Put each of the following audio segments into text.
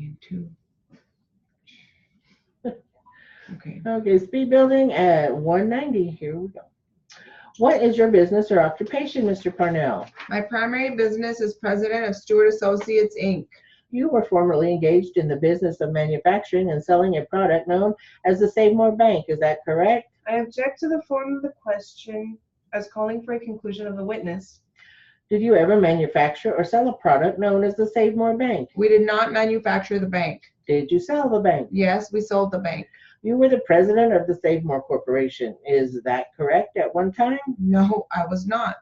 and 2. Okay. Okay, speed building at 190. Here we go. What is your business or occupation, Mr. Parnell? My primary business is president of Stewart Associates, Inc. You were formerly engaged in the business of manufacturing and selling a product known as the Save More Bank. Is that correct? I object to the form of the question as calling for a conclusion of the witness. Did you ever manufacture or sell a product known as the Save More Bank? We did not manufacture the bank. Did you sell the bank? Yes, we sold the bank. You were the president of the Save More Corporation. Is that correct at one time? No, I was not.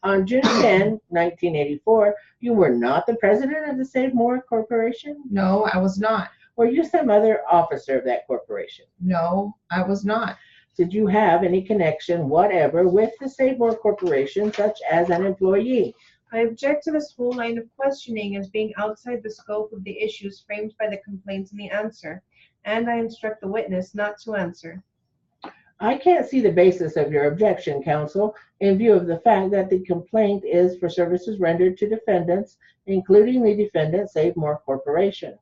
On June 10, 1984, you were not the president of the Save More Corporation? No, I was not. Were you some other officer of that corporation? No, I was not. Did you have any connection whatever with the Save More Corporation, such as an employee? I object to this whole line of questioning as being outside the scope of the issues framed by the complaint and the answer, and I instruct the witness not to answer. I can't see the basis of your objection, counsel, in view of the fact that the complaint is for services rendered to defendants, including the defendant Save More Corporation.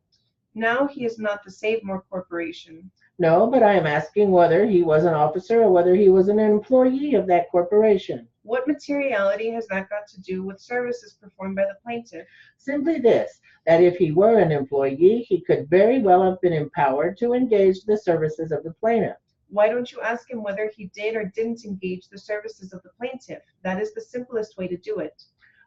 Now he is not the Save More Corporation. No, but I am asking whether he was an officer or whether he was an employee of that corporation. What materiality has that got to do with services performed by the plaintiff? Simply this, that if he were an employee, he could very well have been empowered to engage the services of the plaintiff. Why don't you ask him whether he did or didn't engage the services of the plaintiff? That is the simplest way to do it.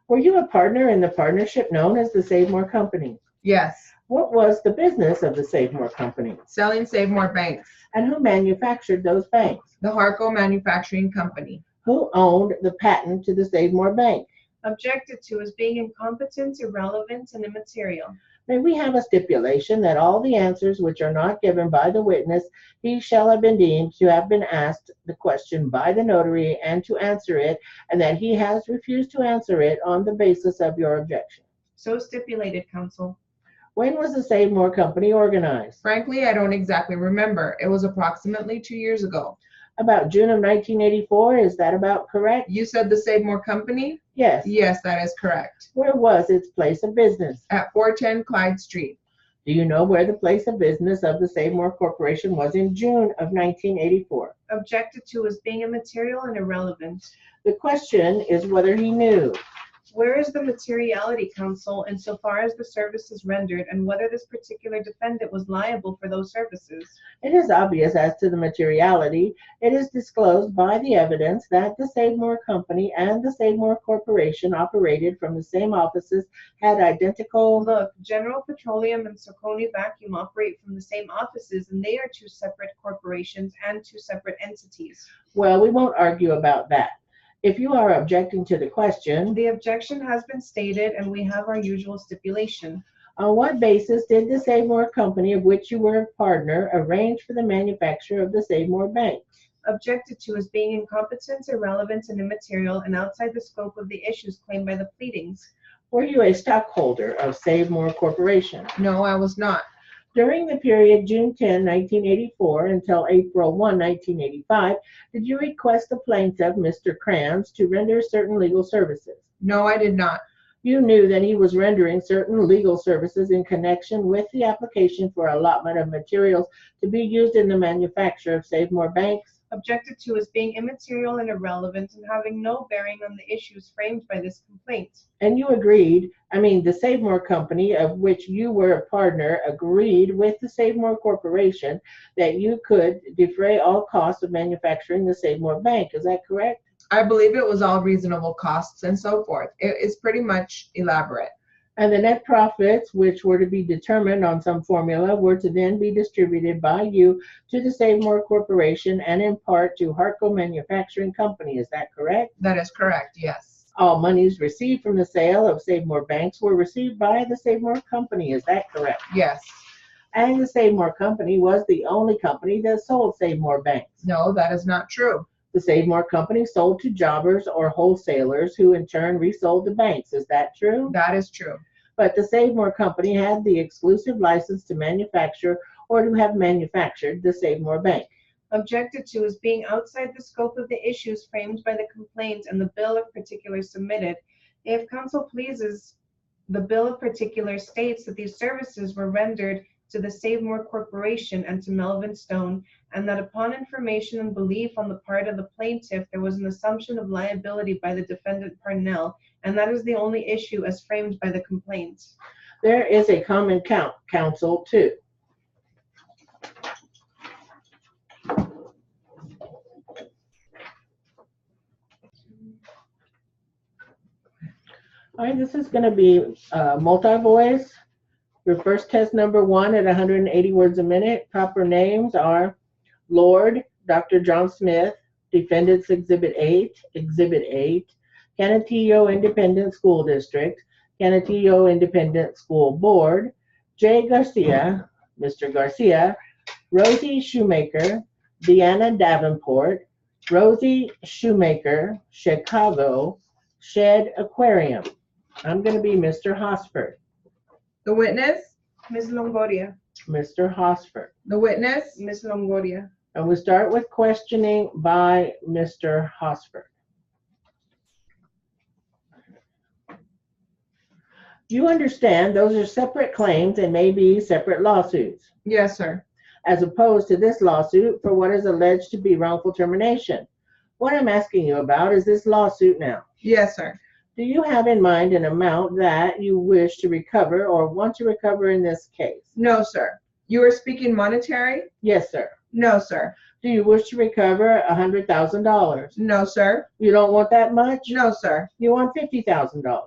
Were you a partner in the partnership known as the Save More Company? Yes, What was the business of the Save More Company? selling Save More banks. And who manufactured those banks? The Harco Manufacturing Company. Who owned the patent to the Save More Bank? Objected to as being incompetent, irrelevant, and immaterial. May we have a stipulation that all the answers which are not given by the witness, he shall have been deemed to have been asked the question by the notary and to answer it, and that he has refused to answer it on the basis of your objection. So stipulated, counsel. When was the Save More Company organized? Frankly, I don't exactly remember. It was approximately 2 years ago. About June of 1984, is that about correct? You said the Save More Company? Yes. Yes, that is correct. Where was its place of business? At 410 Clyde Street. Do you know where the place of business of the Save More Corporation was in June of 1984? Objected to as being immaterial and irrelevant. The question is whether he knew. Where is the materiality, counsel, insofar as the services rendered and whether this particular defendant was liable for those services? It is obvious as to the materiality. It is disclosed by the evidence that the Save More Company and the Save More Corporation operated from the same offices, had identical... Look, General Petroleum and Saucony Vacuum operate from the same offices, and they are two separate corporations and two separate entities. Well, we won't argue about that. If you are objecting to the question, The objection has been stated, and we have our usual stipulation. on what basis did the Save More Company, of which you were a partner, arrange for the manufacture of the Save More Bank? Objected to as being incompetent, irrelevant, and immaterial, and outside the scope of the issues claimed by the pleadings. Were you a stockholder of Save More Corporation? No, I was not. During the period June 10, 1984 until April 1, 1985, did you request the plaintiff, Mr. Kranz, to render certain legal services? No, I did not. You knew that he was rendering certain legal services in connection with the application for allotment of materials to be used in the manufacture of Save More banks? Objected to as being immaterial and irrelevant and having no bearing on the issues framed by this complaint. And you agreed, the Save More Company, of which you were a partner, agreed with the Save More Corporation that you could defray all costs of manufacturing the Save More Bank. Is that correct? I believe it was all reasonable costs and so forth. It is pretty much elaborate. And the net profits, which were to be determined on some formula, were to then be distributed by you to the Save More Corporation and in part to Harco Manufacturing Company. Is that correct? That is correct, yes. All monies received from the sale of Save More banks were received by the Save More Company. Is that correct? Yes. And the Save More Company was the only company that sold Save More banks. No, that is not true. The Save More Company sold to jobbers or wholesalers who in turn resold the banks. Is that true? That is true. But the Save More Company had the exclusive license to manufacture or to have manufactured the Save More bank. Objected to as being outside the scope of the issues framed by the complaint and the bill of particulars submitted. If counsel pleases, The bill of particulars states that these services were rendered to the Save More Corporation and to Melvin Stone, and that upon information and belief on the part of the plaintiff, there was an assumption of liability by the defendant Parnell, and that is the only issue as framed by the complaint. There is a common counsel too. All right, this is going to be multi-voice. Your first test number 1 at 180 words a minute. Proper names are Lord, Dr. John Smith, Defendants Exhibit 8, Exhibit 8, Canutillo Independent School District, Canutillo Independent School Board, Jay Garcia, Mr. Garcia, Rosie Shoemaker, Deanna Davenport, Rosie Shoemaker, Chicago, Shed Aquarium. I'm going to be Mr. Hosford. The witness, Ms. Longoria. Mr. Hosford. the witness, Ms. Longoria. And we start with questioning by Mr. Hosford. You understand those are separate claims and may be separate lawsuits, yes, sir. as opposed to this lawsuit for what is alleged to be wrongful termination. What I'm asking you about is this lawsuit now. Yes, sir. Do you have in mind an amount that you wish to recover or want to recover in this case? No, sir. You are speaking monetary? Yes, sir. No, sir. Do you wish to recover $100,000? No, sir. You don't want that much? No, sir. You want $50,000?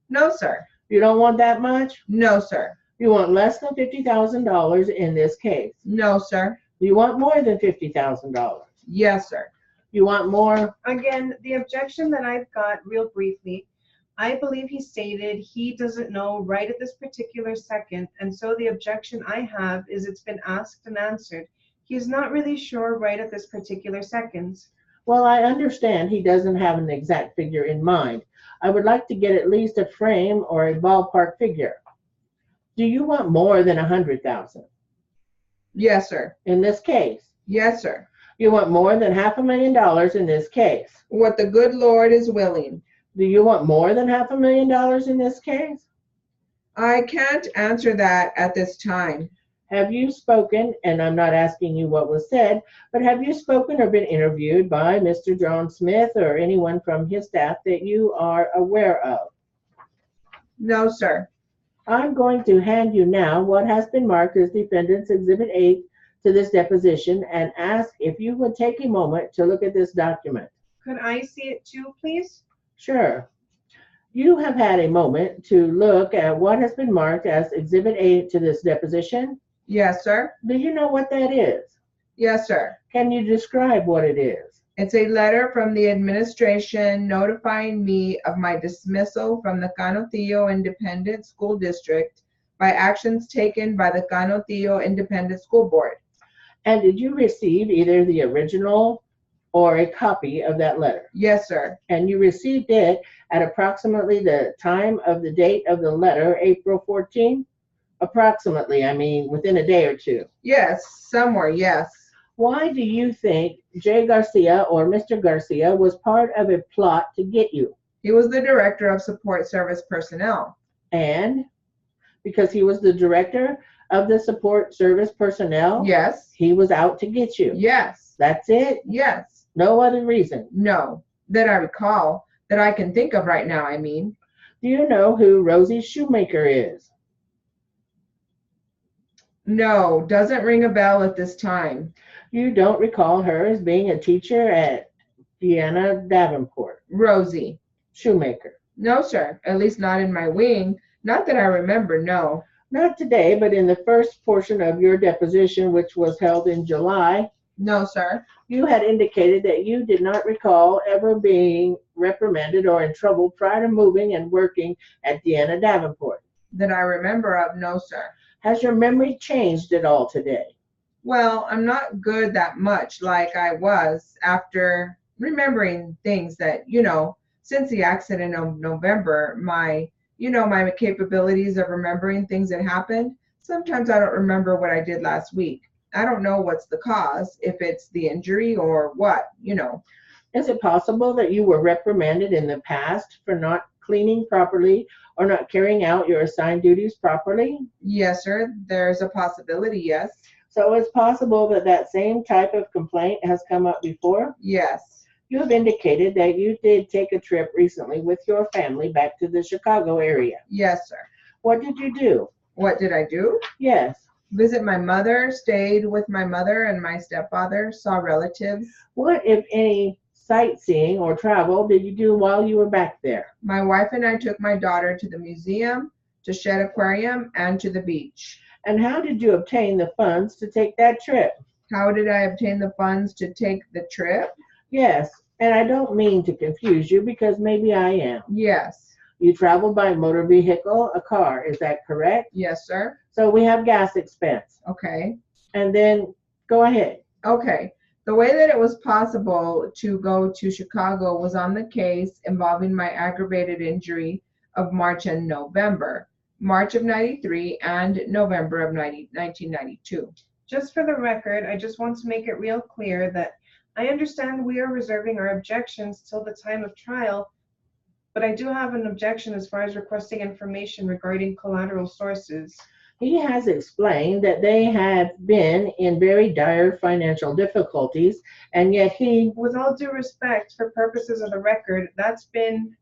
No, sir. You don't want that much? No, sir. You want less than $50,000 in this case? No, sir. You want more than $50,000? Yes, sir. You want more? Again, the objection that I've got real briefly, I believe he stated he doesn't know right at this particular second, and so the objection I have is it's been asked and answered. He's not really sure right at this particular second. Well, I understand he doesn't have an exact figure in mind. I would like to get at least a frame or a ballpark figure. Do you want more than $100,000 Yes, sir. in this case? Yes, sir. You want more than $500,000 in this case? What the good Lord is willing. Do you want more than $500,000 in this case? I can't answer that at this time. Have you spoken, and I'm not asking you what was said, but have you spoken or been interviewed by Mr. John Smith or anyone from his staff that you are aware of? No, sir. I'm going to hand you now what has been marked as Defendant's Exhibit 8 to this deposition and ask if you would take a moment to look at this document. Could I see it too, please? Sure. You have had a moment to look at what has been marked as Exhibit 8 to this deposition. Yes, sir. Do you know what that is? Yes, sir. Can you describe what it is? It's a letter from the administration notifying me of my dismissal from the Canutillo Independent School District by actions taken by the Canutillo Independent School Board. And did you receive either the original or a copy of that letter? Yes, sir. And you received it at approximately the time of the date of the letter, April 14? Approximately, I mean, within a day or two. Yes, somewhere, yes. Why do you think Jay Garcia or Mr. Garcia was part of a plot to get you? He was the director of support service personnel. And because he was the director of the support service personnel, Yes, he was out to get you. yes, That's it? yes. No other reason. No, that I recall, that I can think of right now, I mean. Do you know who Rosie Shoemaker is? No, doesn't ring a bell at this time. You don't recall her as being a teacher at Deanna Davenport Rosie. Shoemaker? No, sir, at least not in my wing. Not that I remember, no. Not today, but in the first portion of your deposition, which was held in July, No, sir. you had indicated that you did not recall ever being reprimanded or in trouble prior to moving and working at Deanna Davenport. That I remember of, no, sir. Has your memory changed at all today? Well, I'm not good that much like I was after remembering things that, since the accident of November, my capabilities of remembering things that happened, sometimes I don't remember what I did last week. I don't know what's the cause, if it's the injury or what. Is it possible that you were reprimanded in the past for not cleaning properly or not carrying out your assigned duties properly? Yes, sir. There's a possibility, yes. So it's possible that that same type of complaint has come up before? Yes. You have indicated that you did take a trip recently with your family back to the Chicago area. Yes, sir. What did you do? What did I do? Yes. Visit my mother, stayed with my mother and my stepfather, saw relatives. What, if any, sightseeing or travel did you do while you were back there? My wife and I took my daughter to the museum, to Shedd Aquarium, and to the beach. And how did you obtain the funds to take that trip? How did I obtain the funds to take the trip? Yes, and I don't mean to confuse you because maybe I am. Yes. You traveled by motor vehicle, a car, is that correct? Yes, sir. So we have gas expense. Okay. And then go ahead. Okay. The way that it was possible to go to Chicago was on the case involving my aggravated injury of March and November. March of 93 and November of 1992. Just for the record, I just want to make it real clear that I understand we are reserving our objections till the time of trial, but I do have an objection as far as requesting information regarding collateral sources. He has explained that they have been in very dire financial difficulties, and yet he, With all due respect, for purposes of the record, that's been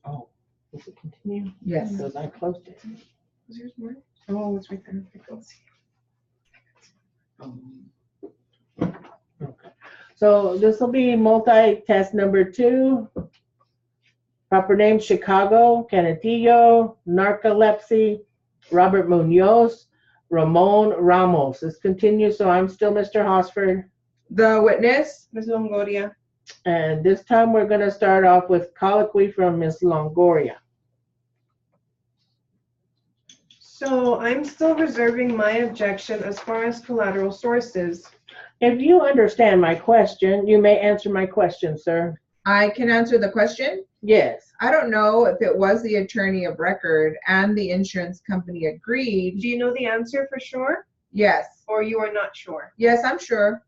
oh, does it continue? Yes. Because I closed it. Was yours more? Oh, it's right there. I can see. Okay. So this will be multi-test number 2. Proper name, Chicago, Canutillo, narcolepsy, Robert Munoz, Ramon Ramos. This continues, so I'm still Mr. Hosford. The witness? Ms. Longoria. And this time we're going to start off with colloquy from Ms. Longoria. So I'm still reserving my objection as far as collateral sources. If you understand my question, you may answer my question, sir. I can answer the question. Yes. I don't know if it was the attorney of record and the insurance company agreed. Do you know the answer for sure? Yes. Or you are not sure? Yes, I'm sure.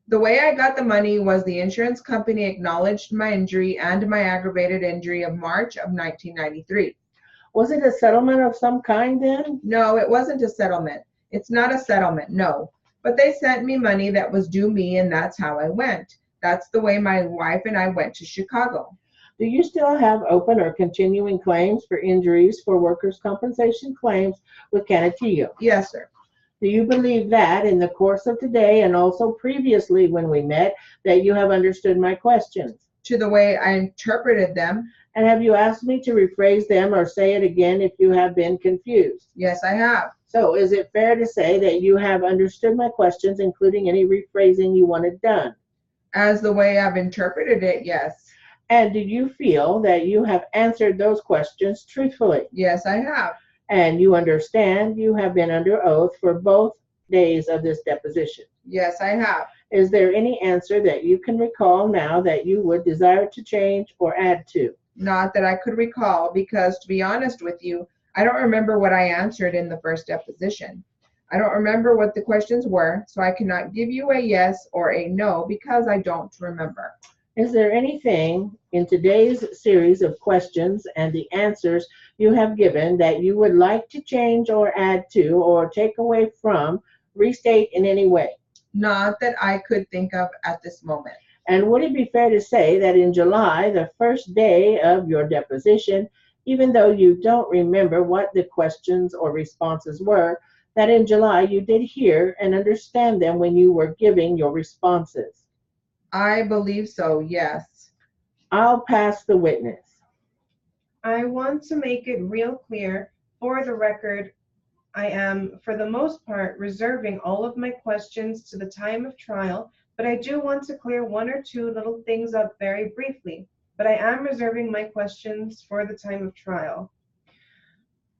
The way I got the money was the insurance company acknowledged my injury and my aggravated injury of March of 1993. Was it a settlement of some kind then? No, it wasn't a settlement. It's not a settlement, no. But they sent me money that was due me, and that's how I went. That's the way my wife and I went to Chicago. Do you still have open or continuing claims for injuries for workers' compensation claims with Canutillo? Yes, sir. Do you believe that in the course of today and also previously when we met that you have understood my questions? To the way I interpreted them, And have you asked me to rephrase them or say it again if you have been confused? yes, I have. So is it fair to say that you have understood my questions, including any rephrasing you wanted done? As the way I've interpreted it, yes. And do you feel that you have answered those questions truthfully? Yes, I have. And you understand you have been under oath for both days of this deposition? Yes, I have. Is there any answer that you can recall now that you would desire to change or add to? Not that I could recall, because to be honest with you, I don't remember what I answered in the first deposition. I don't remember what the questions were, so I cannot give you a yes or a no because I don't remember. Is there anything in today's series of questions and the answers you have given that you would like to change or add to or take away from, restate in any way? Not that I could think of at this moment. And would it be fair to say that in July, the first day of your deposition, even though you don't remember what the questions or responses were, that in July you did hear and understand them when you were giving your responses? I believe so, yes. I'll pass the witness. I want to make it real clear for the record, I am, for the most part, reserving all of my questions to the time of trial, but I do want to clear one or two little things up very briefly. But I am reserving my questions for the time of trial.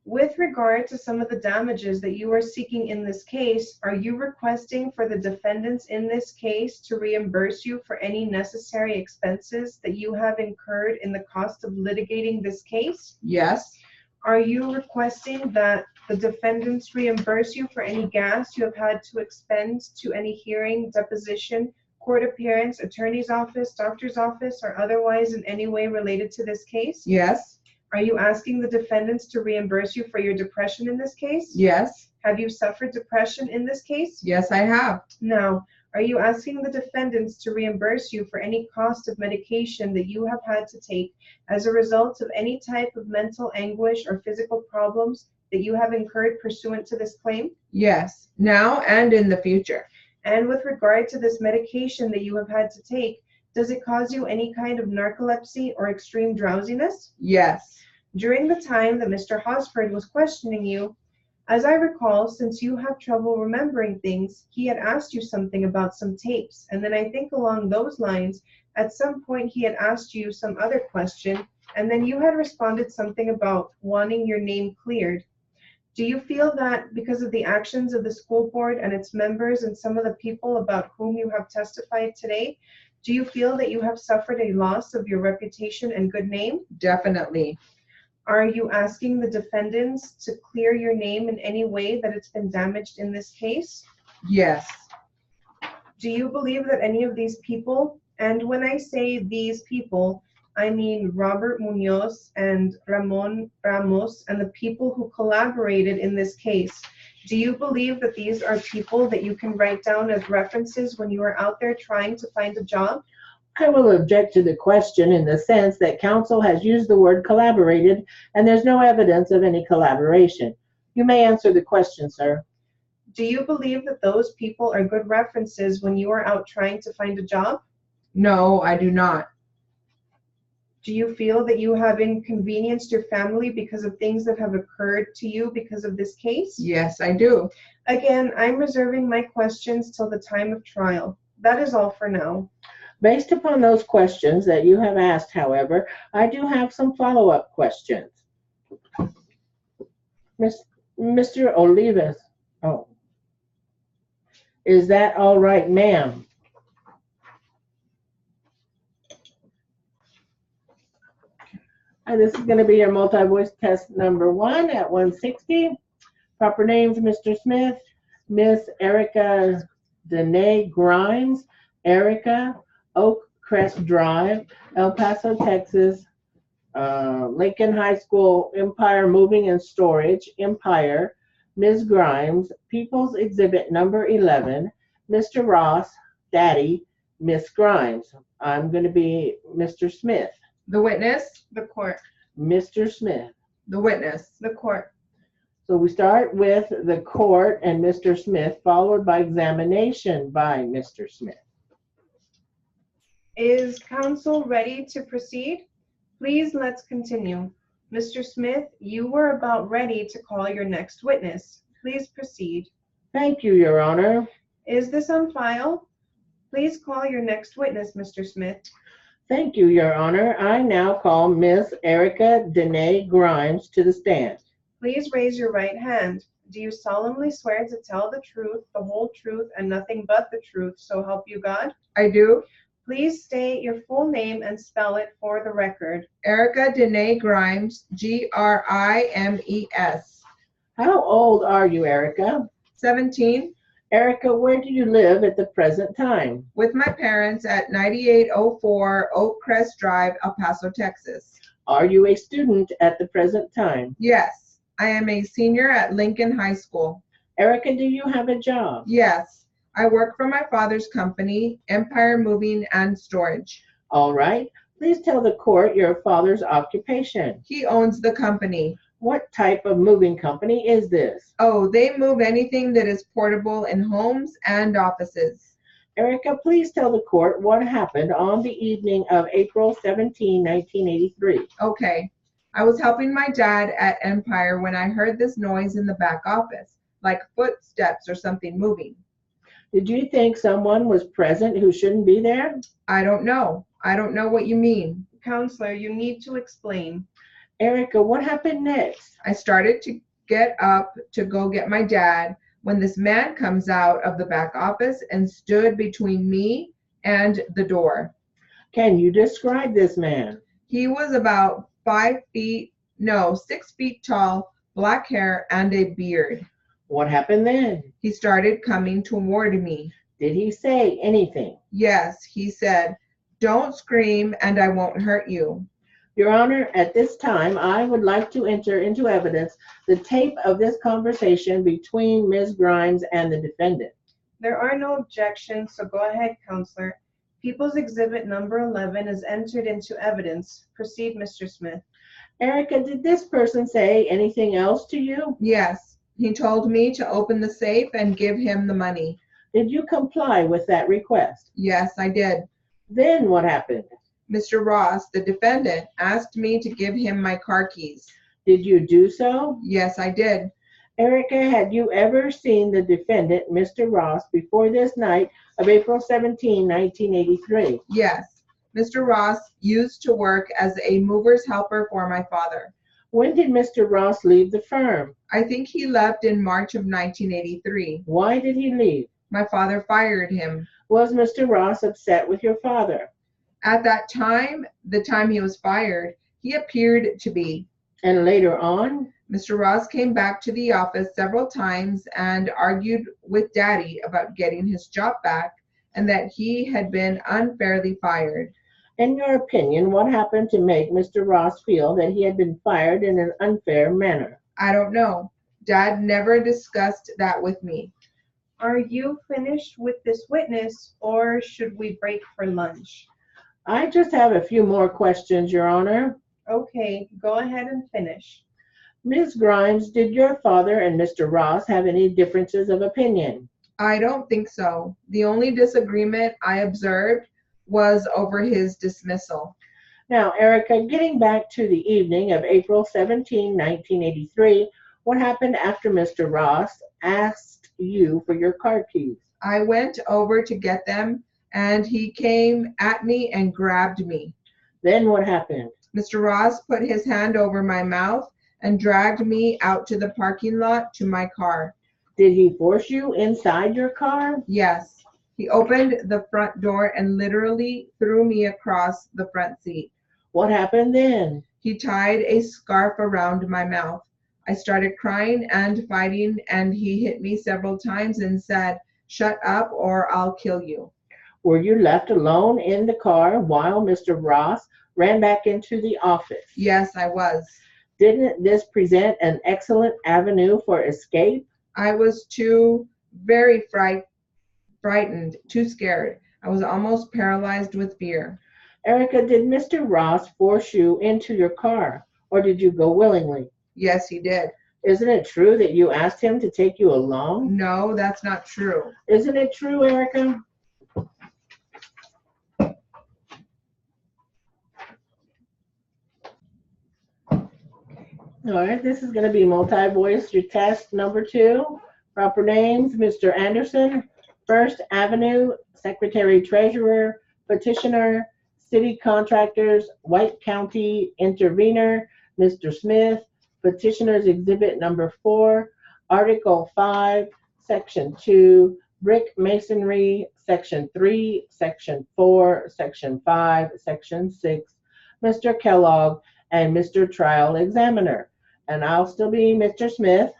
With regard to some of the damages that you are seeking in this case, are you requesting for the defendants in this case to reimburse you for any necessary expenses that you have incurred in the cost of litigating this case? Yes. Are you requesting that the defendants reimburse you for any gas you have had to expend to any hearing, deposition, court appearance, attorney's office, doctor's office, or otherwise in any way related to this case? Yes. Are you asking the defendants to reimburse you for your depression in this case? Yes. Have you suffered depression in this case? Yes, I have. Now, are you asking the defendants to reimburse you for any cost of medication that you have had to take as a result of any type of mental anguish or physical problems that you have incurred pursuant to this claim? Yes, now and in the future. And with regard to this medication that you have had to take, does it cause you any kind of narcolepsy or extreme drowsiness? Yes. During the time that Mr. Hosford was questioning you, as I recall, since you have trouble remembering things, he had asked you something about some tapes, and then I think along those lines, at some point he had asked you some other question, and then you had responded something about wanting your name cleared. Do you feel that because of the actions of the school board and its members and some of the people about whom you have testified today, do you feel that you have suffered a loss of your reputation and good name? Definitely. Are you asking the defendants to clear your name in any way that it's been damaged in this case? Yes. Do you believe that any of these people, and when I say these people, I mean Robert Munoz and Ramon Ramos and the people who collaborated in this case, do you believe that these are people that you can write down as references when you are out there trying to find a job? I will object to the question in the sense that counsel has used the word collaborated and there's no evidence of any collaboration. You may answer the question, sir. Do you believe that those people are good references when you are out trying to find a job? No, I do not. Do you feel that you have inconvenienced your family because of things that have occurred to you because of this case? Yes, I do. Again, I'm reserving my questions till the time of trial. That is all for now. Based upon those questions that you have asked, however, I do have some follow-up questions. Mr. Olivas, oh, is that all right, ma'am? This is going to be your multi-voice test number 1 at 160. Proper names, Mr. Smith, Miss Erica Danae Grimes, Erica, Oak Crest Drive, El Paso, Texas, Lincoln High School, Empire Moving and Storage, Empire, Ms. Grimes, People's Exhibit number 11, Mr. Ross, Daddy, Miss Grimes. I'm going to be Mr. Smith. The witness? The court. Mr. Smith. The witness. The court. So we start with the court and Mr. Smith, followed by examination by Mr. Smith. Is counsel ready to proceed? Please, let's continue. Mr. Smith, you were about ready to call your next witness. Please proceed. Thank you, Your Honor. Is this on file? Please call your next witness, Mr. Smith. Thank you, Your Honor. I now call Miss Erica Danae Grimes to the stand. Please raise your right hand. Do you solemnly swear to tell the truth, the whole truth, and nothing but the truth, so help you God? I do. Please state your full name and spell it for the record. Erica Danae Grimes, Grimes. How old are you, Erica? 17. Erica, where do you live at the present time? With my parents at 9804 Oak Crest Drive, El Paso, Texas. Are you a student at the present time? Yes, I am a senior at Lincoln High School. Erica, do you have a job? Yes, I work for my father's company, Empire Moving and Storage. All right. Please tell the court your father's occupation. He owns the company. What type of moving company is this? Oh, they move anything that is portable in homes and offices. Erica, please tell the court what happened on the evening of April 17, 1983. Okay. I was helping my dad at Empire when I heard this noise in the back office, like footsteps or something moving. Did you think someone was present who shouldn't be there? I don't know. I don't know what you mean. Counselor, you need to explain. Erica, what happened next? I started to get up to go get my dad when this man comes out of the back office and stood between me and the door. Can you describe this man? He was about 6 feet tall, black hair, and a beard. What happened then? He started coming toward me. Did he say anything? Yes, he said, "Don't scream and I won't hurt you." Your Honor, at this time, I would like to enter into evidence the tape of this conversation between Ms. Grimes and the defendant. There are no objections, so go ahead, Counselor. People's Exhibit number 11 is entered into evidence. Proceed, Mr. Smith. Erica, did this person say anything else to you? Yes, he told me to open the safe and give him the money. Did you comply with that request? Yes, I did. Then what happened? Mr. Ross, the defendant, asked me to give him my car keys. Did you do so? Yes, I did. Erica, had you ever seen the defendant, Mr. Ross, before this night of April 17, 1983? Yes, Mr. Ross used to work as a mover's helper for my father. When did Mr. Ross leave the firm? I think he left in March of 1983. Why did he leave? My father fired him. Was Mr. Ross upset with your father? At that time, the time he was fired, he appeared to be. And later on? Mr. Ross came back to the office several times and argued with Daddy about getting his job back and that he had been unfairly fired. In your opinion, what happened to make Mr. Ross feel that he had been fired in an unfair manner? I don't know. Dad never discussed that with me. Are you finished with this witness, or should we break for lunch? I just have a few more questions, Your Honor. Okay, go ahead and finish. Ms. Grimes, did your father and Mr. Ross have any differences of opinion? I don't think so. The only disagreement I observed was over his dismissal. Now, Erica, getting back to the evening of April 17, 1983, what happened after Mr. Ross asked you for your car keys? I went over to get them and he came at me and grabbed me. Then what happened? Mr. Ross put his hand over my mouth and dragged me out to the parking lot to my car. Did he force you inside your car? Yes. He opened the front door and literally threw me across the front seat. What happened then? He tied a scarf around my mouth. I started crying and fighting, and he hit me several times and said, "Shut up or I'll kill you." Were you left alone in the car while Mr. Ross ran back into the office? Yes, I was. Didn't this present an excellent avenue for escape? I was too very frightened, too scared. I was almost paralyzed with fear. Erica, did Mr. Ross force you into your car, or did you go willingly? Yes, he did. Isn't it true that you asked him to take you along? No, that's not true. Isn't it true, Erica? All right, this is going to be multi-voice. Your test number 2. Proper names, Mr. Anderson, First Avenue, Secretary Treasurer, Petitioner, City Contractors, White County Intervenor, Mr. Smith, Petitioner's Exhibit number 4, Article 5, Section 2, Brick Masonry, Section 3, Section 4, Section 5, Section 6, Mr. Kellogg, and Mr. Trial Examiner. And I'll still be Mr. Smith.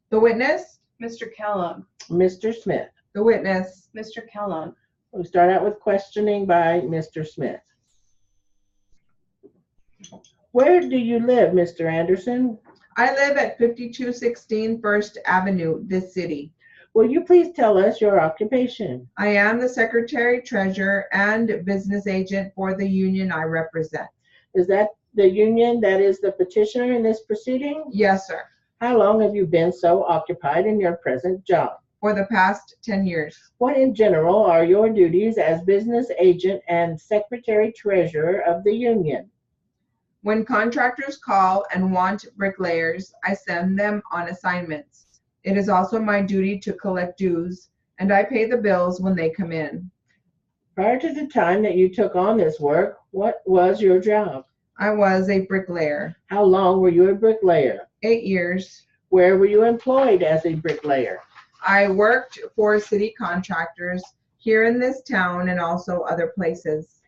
The witness? Mr. Kellogg. Mr. Smith. The witness. Mr. Kellogg. We'll start out with questioning by Mr. Smith. Where do you live, Mr. Anderson? I live at 5216 First Avenue, this city. Will you please tell us your occupation? I am the Secretary Treasurer and business agent for the union I represent. Is that the union that is the petitioner in this proceeding? Yes, sir. How long have you been so occupied in your present job? For the past 10 years. What in general are your duties as business agent and secretary treasurer of the union? When contractors call and want bricklayers, I send them on assignments. It is also my duty to collect dues, and I pay the bills when they come in. Prior to the time that you took on this work, what was your job? I was a bricklayer. How long were you a bricklayer? 8 years. Where were you employed as a bricklayer? I worked for city contractors here in this town and also other places.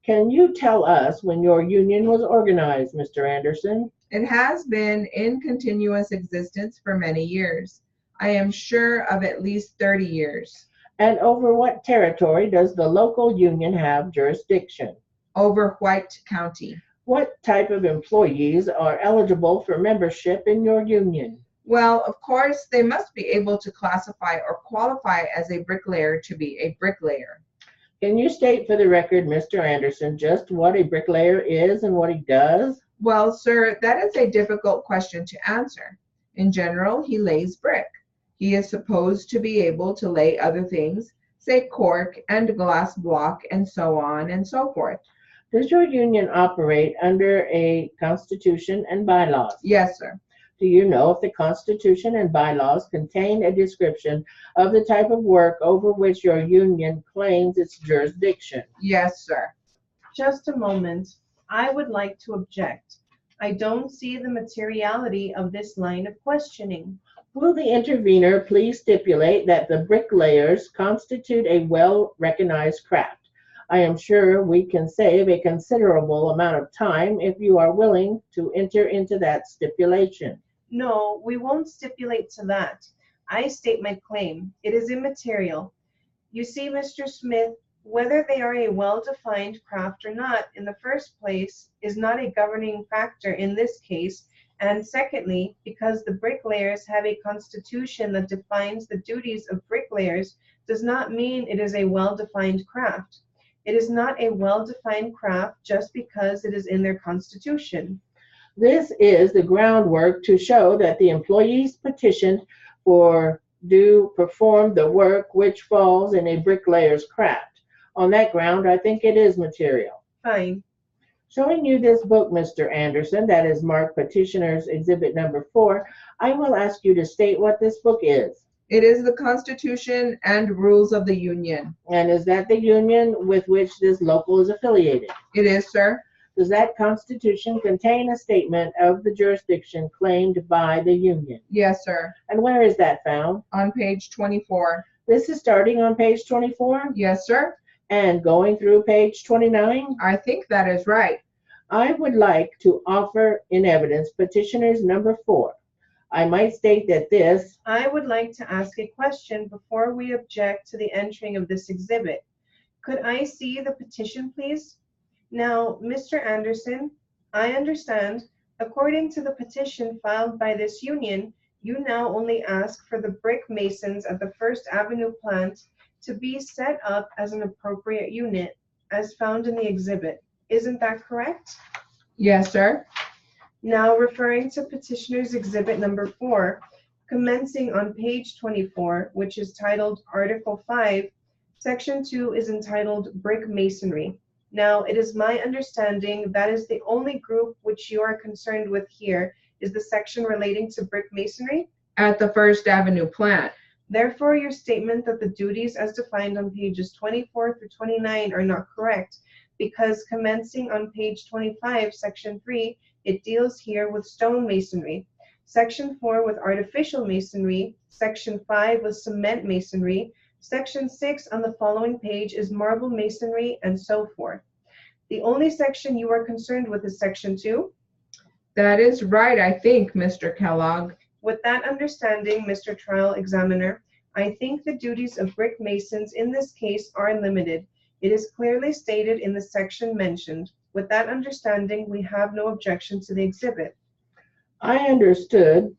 Can you tell us when your union was organized, Mr. Anderson? It has been in continuous existence for many years. I am sure of at least 30 years. And over what territory does the local union have jurisdiction? Over White County. What type of employees are eligible for membership in your union? Well, of course, they must be able to classify or qualify as a bricklayer to be a bricklayer. Can you state for the record, Mr. Anderson, just what a bricklayer is and what he does? Well, sir, that is a difficult question to answer. In general, he lays brick. He is supposed to be able to lay other things, say cork and glass block and so on and so forth. Does your union operate under a constitution and bylaws? Yes, sir. Do you know if the constitution and bylaws contain a description of the type of work over which your union claims its jurisdiction? Yes, sir. Just a moment. I would like to object. I don't see the materiality of this line of questioning. Will the intervener please stipulate that the bricklayers constitute a well-recognized craft? I am sure we can save a considerable amount of time if you are willing to enter into that stipulation. No, we won't stipulate to that. I state my claim. It is immaterial. You see, Mr. Smith, whether they are a well-defined craft or not, in the first place, is not a governing factor in this case, and secondly, because the bricklayers have a constitution that defines the duties of bricklayers, does not mean it is a well-defined craft. It is not a well-defined craft just because it is in their constitution. This is the groundwork to show that the employees petitioned for do perform the work which falls in a bricklayer's craft. On that ground, I think it is material. Fine. Showing you this book, Mr. Anderson, that is marked Petitioner's Exhibit Number 4, I will ask you to state what this book is. It is the Constitution and rules of the union. And is that the union with which this local is affiliated? It is, sir. Does that Constitution contain a statement of the jurisdiction claimed by the union? Yes, sir. And where is that found? On page 24. This is starting on page 24 Yes, sir. and going through page 29. I think that is right. I would like to offer in evidence petitioner's number 4. I might state that this. I would like to ask a question before we object to the entering of this exhibit. Could I see the petition, please? Now, Mr. Anderson, I understand, according to the petition filed by this union, you now only ask for the brick masons at the First Avenue plant to be set up as an appropriate unit, as found in the exhibit. Isn't that correct? Yes, sir. Now, referring to petitioner's exhibit number 4, commencing on page 24, which is titled Article 5, Section 2 is entitled Brick Masonry. Now, it is my understanding that is the only group which you are concerned with here is the section relating to brick masonry. At the First Avenue plant. Therefore, your statement that the duties as defined on pages 24 through 29 are not correct, because commencing on page 25, section 3, it deals here with stone masonry, section 4 with artificial masonry, section 5 with cement masonry, section 6 on the following page is marble masonry, and so forth. The only section you are concerned with is section 2. That is right, I think, Mr. Kellogg. With that understanding, Mr. Trial Examiner, I think the duties of brick masons in this case are limited. It is clearly stated in the section mentioned. With that understanding, we have no objection to the exhibit. I understood